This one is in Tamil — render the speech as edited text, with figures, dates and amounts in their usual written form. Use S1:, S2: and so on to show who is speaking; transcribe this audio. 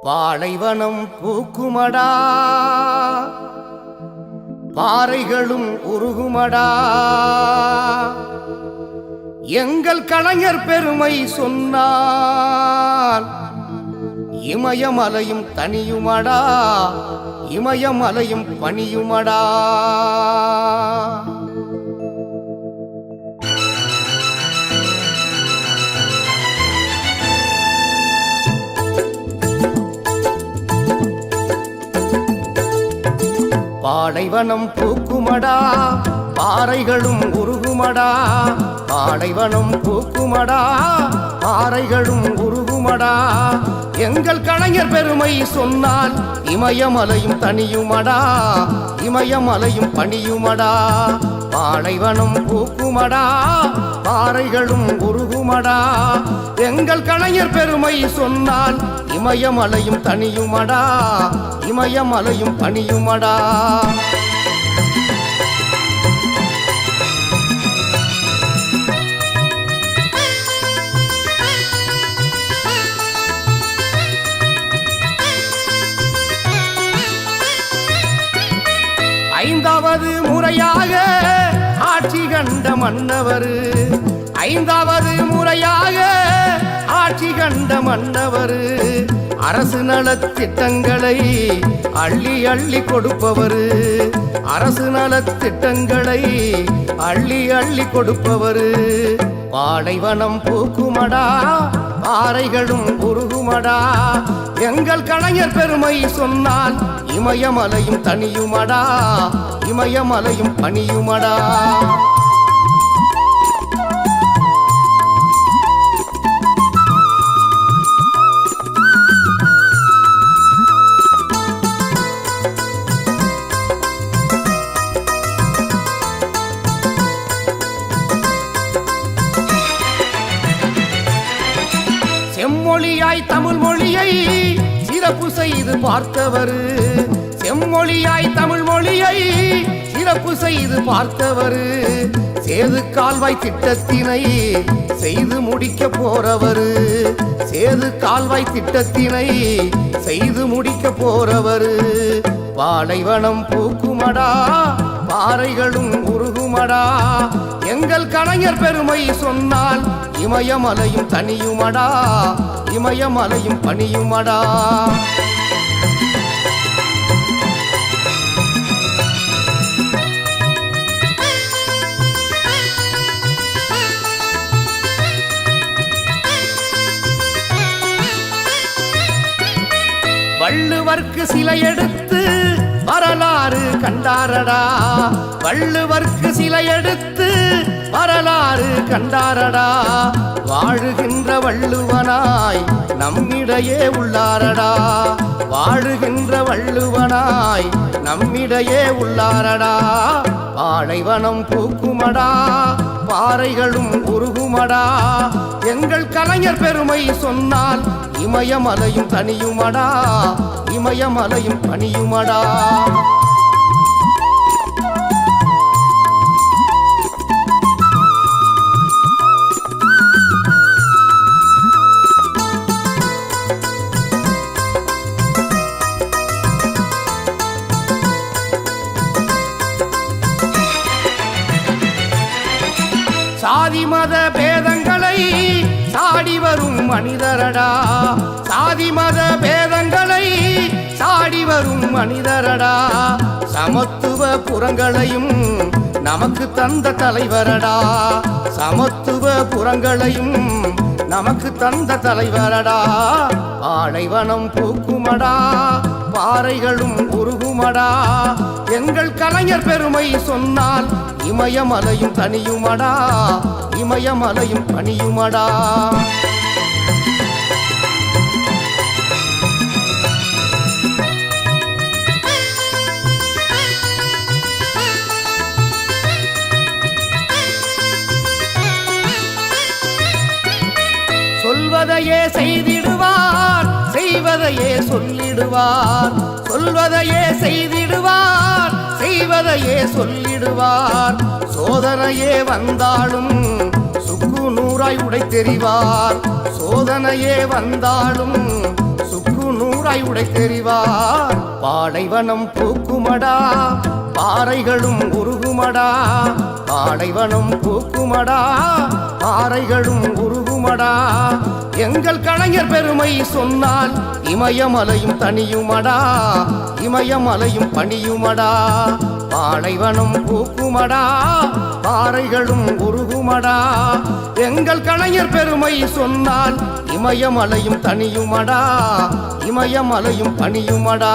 S1: பாலைவனம் பூக்குமடா, பாறைகளும் உருகுமடா. எங்கள் கலைஞர் பெருமை சொன்னால் இமயமலையும் தனியுமடா, இமயமலையும் பணியுமடா. பாலைவனம் பூக்குமடா, பாறைகளும் உருகுமடா. பாலைவனம் பூக்குமடா, பாறைகளும் உருகுமடா. எங்கள் கலைஞர் பெருமை சொன்னால் இமயமலையும் தனியுமடா, இமயமலையும் பணியுமடா. பாலைவனம் பூக்குமடா, பாறைகளும் உருகுமடா. எங்கள் கலைஞர் பெருமை சொன்னால் இமயமலையும் தனியுமடா, இமயமலையும் பணியுமடா. ஐந்தாவது முறையாக ஆட்சி கண்ட மன்னவர், ஐந்தாவது முறையாக ஆட்சி கண்ட மன்னவர். அரசு நலத்திட்டங்களை அள்ளி அள்ளி கொடுப்பவர், அரசு நலத்திட்டங்களை அள்ளி அள்ளி கொடுப்பவர். பாலைவனம் பூக்குமடா, பாறைகளும் உருகுமடா. எங்கள் கலைஞர் பெருமை சொன்னால் இமயமலையும் தனியுமடா, இமயமலையும் பணியுமடா. செம்மொழியாய் தமிழ் மொழியை சிறப்பு செய்து பார்த்தவர், செம்மொழியாய் தமிழ் மொழியை சிறப்பு செய்து பார்த்தவர். சேது கால்வாய் திட்டத்தினை செய்து முடிக்க போறவர், சேது கால்வாய் திட்டத்தினை செய்து முடிக்க போறவர். பாலைவனம் பூக்குமடா, பாறைகளும் உருகுமடா. எங்கள் கலைஞர் பெருமை சொன்னால் இமயமலையும் தனியுமடா, இமயமலையும் பணியுமடா. வள்ளுவர்க்கு சிலை எடுத்து வரலாறு கண்டாரடா, வள்ளுவர்க்கு சிலை எடுத்து வரலாறு கண்டாரடா. வாழுகின்ற வள்ளுவனாய் நம்மிடையே உள்ளாரடா, வாழுகின்ற வள்ளுவனாய் நம்மிடையே உள்ளாரடா. பாலைவனம் பூக்குமடா, பாறைகளும் உருகுமடா. எங்கள் கலைஞர் பெருமை சொன்னால் இமயமலையும் தனியுமடா, இமயமலையும் பணியுமடா. சாதி மத பேதங்களை சாடி வரும் மனிதரடா, சாதி மத பேதங்களை சாடி வரும் மனிதரடா. சமத்துவ புறங்களையும் நமக்கு தந்த தலைவரடா, சமத்துவ புறங்களையும் நமக்கு தந்த தலைவரடா. பாலைவனம் பூக்குமடா, பாறைகளும் உருகுமடா. எங்கள் கலைஞர் பெருமை சொன்னால் இமயமலையும் தனியுமடா, இமயமலையும் பணியுமடா. சொல்வதையே செய்திடுவார், செய்வதையே சொல்லிடுவார், சொல்வதையே செய்திடுவார், செய்வதையே சொல்லிடுவார். சோதனையே வந்தாலும் சுக்கு நூறாய் உடை தெரிவார், சோதனையே வந்தாலும் சுக்கு நூறாய் கூராய் உடை தெரிவார் பாலைவனம் பூக்குமடா பாறைகளும் உருகுமடா பாலைவனம் பூக்குமடா பாறைகளும் உருகுமடா எங்கள் கலைஞர் பெருமை சொன்னால் இமயமலையும் தனியுமடா இமயமலையும் பணியுமடா பாலைவனம் பூக்குமடா பாறைகளும் உருகுமடா எங்கள் கலைஞர் பெருமை சொன்னால் இமயமலையும் தனியுமடா இமயமலையும் பணியுமடா